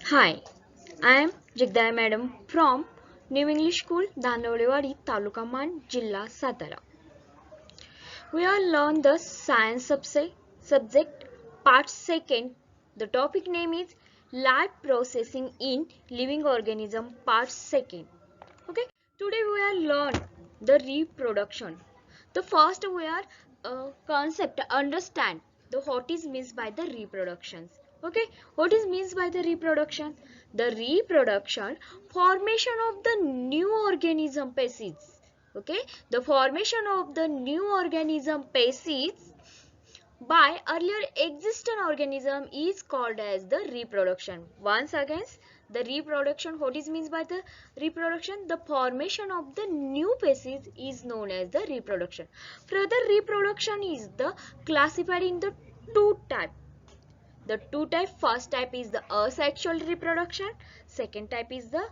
Hi, I am Jagdaya Madam from New English School, Dandavadewadi, Taluka Man, Jilla, Satara. We are learn the science subject part second. The topic name is life processing in living organism part second. Okay, today we are learn the reproduction. The first we are concept understand the what is means by the reproductions. Okay, what is means by the reproduction? The reproduction formation of the new organism species. Okay, the formation of the new organism species by earlier existing organism is called as the reproduction. Once again, the reproduction, what is means by the reproduction? The formation of the new species is known as the reproduction. Further, reproduction is the classified in the two type. The two type, first type is the asexual reproduction, second type is the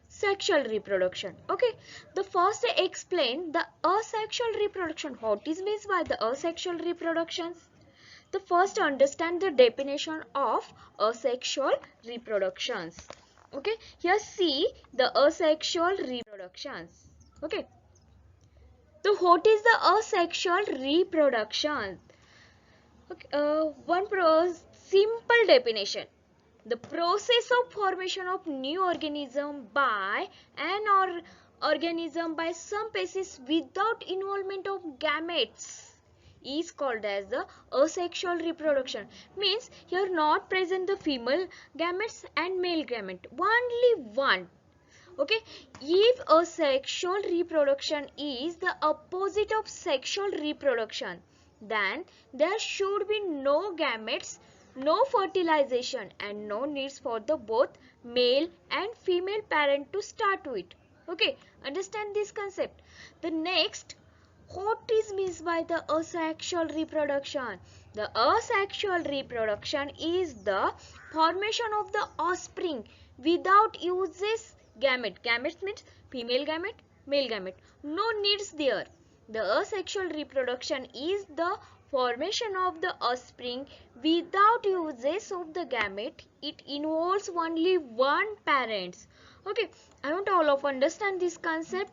sexual reproduction. Okay, the first explain the asexual reproduction. What is means by the asexual reproductions? The first understand the definition of asexual reproductions. Okay, here see the asexual reproductions. Okay, so what is the asexual reproduction? Okay, simple definition: the process of formation of new organism by an organism by some species without involvement of gametes is called as the asexual reproduction. Means here not present the female gametes and male gamete, only one. Okay, if asexual reproduction is the opposite of sexual reproduction, then there should be no gametes, no fertilization, and no needs for the both male and female parent to start with. Okay, understand this concept. The next, what is means by the asexual reproduction? The asexual reproduction is the formation of the offspring without uses gamete. Gametes means female gamete, male gamete. No needs there. The asexual reproduction is the formation of the offspring without uses of the gamete. It involves only one parents. Okay, I want all of understand this concept.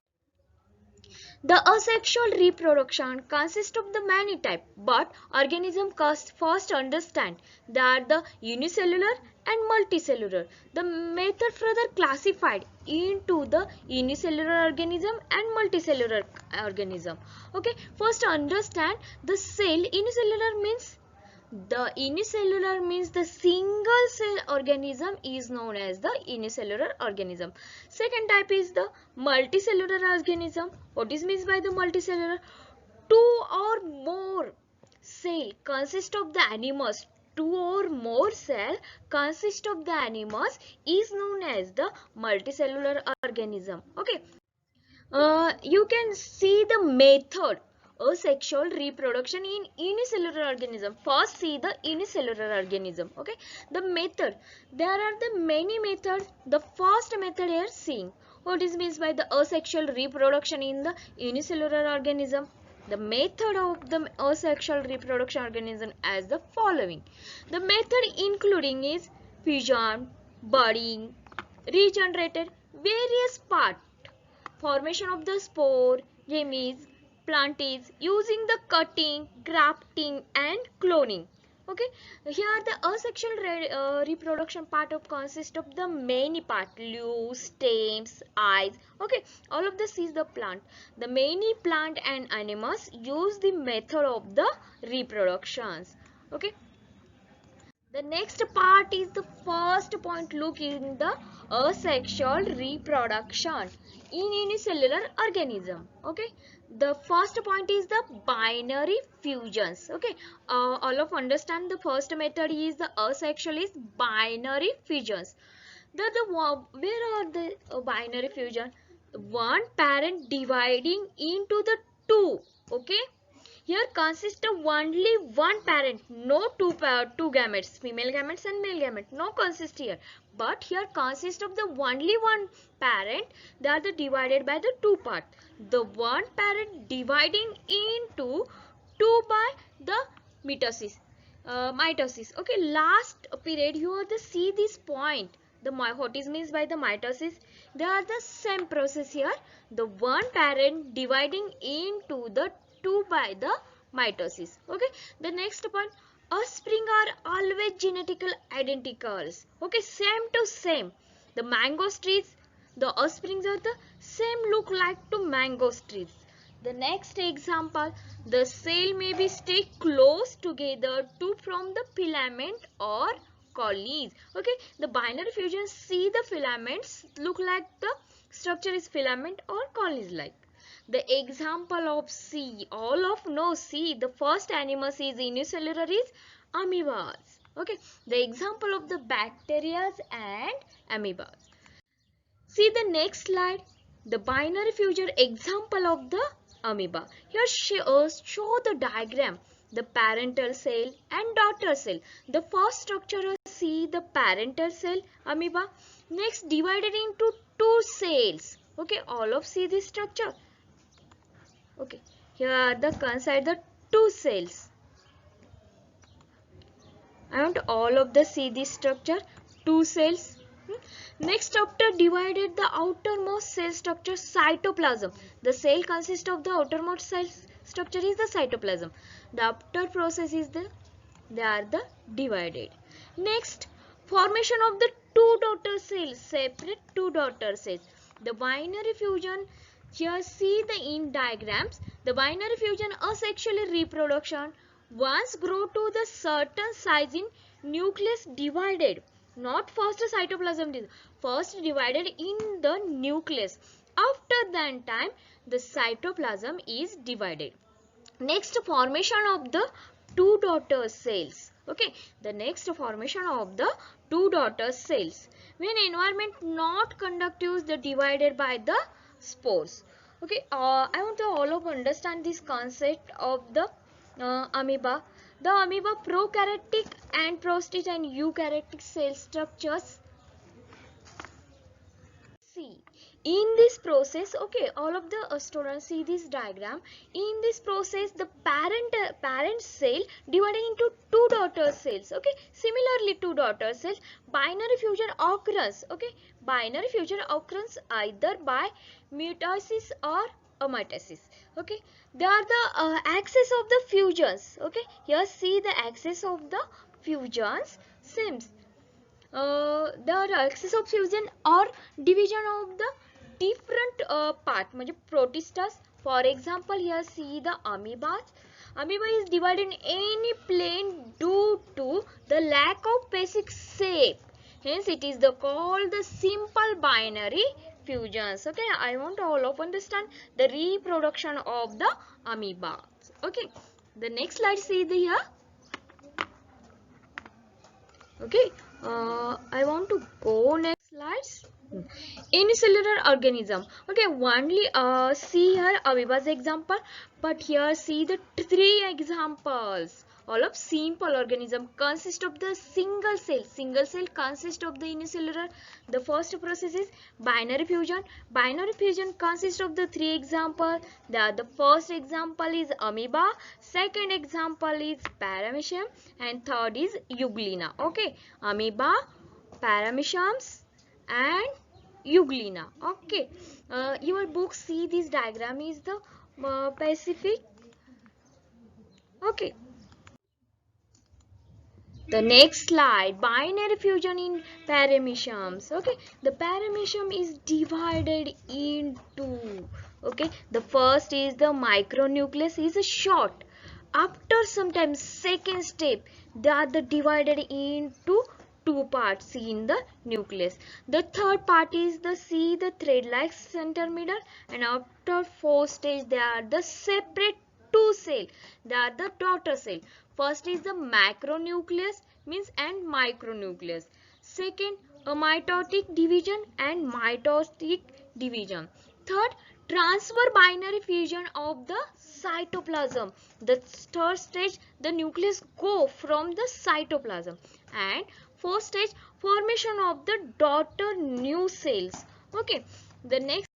The asexual reproduction consists of the many types, but organism first understand that the unicellular and multicellular. The method further classified into the unicellular organism and multicellular organism. Okay, first understand the cell. Unicellular means the single cell organism is known as the unicellular organism. Second type is the multicellular organism. What is meant by the multicellular? Two or more cell consist of the animals. Two or more cell consist of the animals is known as the multicellular organism. Okay. You can see the method asexual reproduction in unicellular organism. First see the unicellular organism. Okay, the method, there are the many methods. The first method here seeing what is means by the asexual reproduction in the unicellular organism. The method of the asexual reproduction organism as the following. The method including is fission, budding, regenerated, various parts, formation of the spore, gametes, plantids, using the cutting, grafting and cloning. Okay, here the asexual reproduction part of consist of the many part, leaves, stems, eyes. Okay, all of this is the plant. The many plant and animals use the method of the reproductions. Okay, the next part is the first point, look in the asexual reproduction in unicellular organism. Okay, the first point is the binary fusions. Okay, all of understand the first method is the asexual is binary fusions. Where are the binary fusion? One parent dividing into the two. Okay, here consists of only one parent, no two gametes, female gametes and male gametes, no consist here. But here consists of the only one parent, they are the divided by the two part. The one parent dividing into two by the mitosis. Mitosis. Okay, last period you are the see this point. The what is means by the mitosis? They are the same process here. The one parent dividing into the two by the mitosis. Okay, the next point. Offspring are always genetical identicals. Okay, same to same. The mango trees, the offsprings are the same look like to mango trees. The next example, the cell may be stay close together to from the filament or colonies. Okay, the binary fusion see the filaments look like the structure is filament or colonies like. The example of C, all of no C, the first animals is unicellular is amoebas. Okay, the example of the bacteria and amoebas. See the next slide. The binary fusion example of the amoeba. Here show the diagram. The parental cell and daughter cell. The first structure see the parental cell amoeba. Next divided into two cells. Okay, all of see this structure. Okay, here are the consider the two cells. I want all of the see this structure, two cells. Next, after divided the outermost cell structure cytoplasm. The cell consists of the outermost cell structure is the cytoplasm. The after process is they are the divided. Next, formation of the two daughter cells, separate two daughter cells. The binary fusion, here see the in diagrams. The binary fusion asexual reproduction once grow to the certain size in nucleus divided. Not first cytoplasm, first divided in the nucleus. After that time, the cytoplasm is divided. Next, formation of the two daughter cells. Okay, the next formation of the two daughter cells. When environment not conducive, the divided by the spores. Okay, I want to all of understand this concept of the amoeba. The amoeba prokaryotic and prostate and eukaryotic cell structures. See, in this process, okay, all of the students see this diagram. In this process, the parent cell divided into two daughter cells. Okay, similarly, two daughter cells. Binary fusion occurs. Okay, binary fusion occurs either by mitosis or amitosis. Okay, they are the axis of the fusions. Okay, here see the axis of the fusions seems the axis of fusion or division of the different part म्हणजे protistas. For example, here see the amoebas. Amoeba is divided in any plane due to the lack of basic shape. Hence, it is called the simple binary fusions. Okay, I want all of understand the reproduction of the amoeba. Okay, the next slide see the here. Okay, I want to go next slides. Unicellular organism. Okay, only see here amoeba's example, but here see the three examples. All of simple organism consist of the single cell. Single cell consist of the unicellular. The first process is binary fusion. Binary fusion consists of the three examples. The first example is amoeba. Second example is paramecium. And third is euglena. Okay, amoeba, parameciums and euglena. Okay, your book see this diagram is the Pacific. Okay. The next slide, binary fusion in parameciums. Okay, the paramecium is divided into. Okay, the first is the micronucleus is a short. After some time, second step, they are divided into two parts in the nucleus. The third part is the thread-like centromere, and after fourth stage, they are the separate two cell. They are the daughter cell. First is the macronucleus means and micronucleus. Second, a mitotic division and mitotic division. Third, transfer binary fusion of the cytoplasm. The third stage, the nucleus go from the cytoplasm. And fourth stage, formation of the daughter new cells. Okay, the next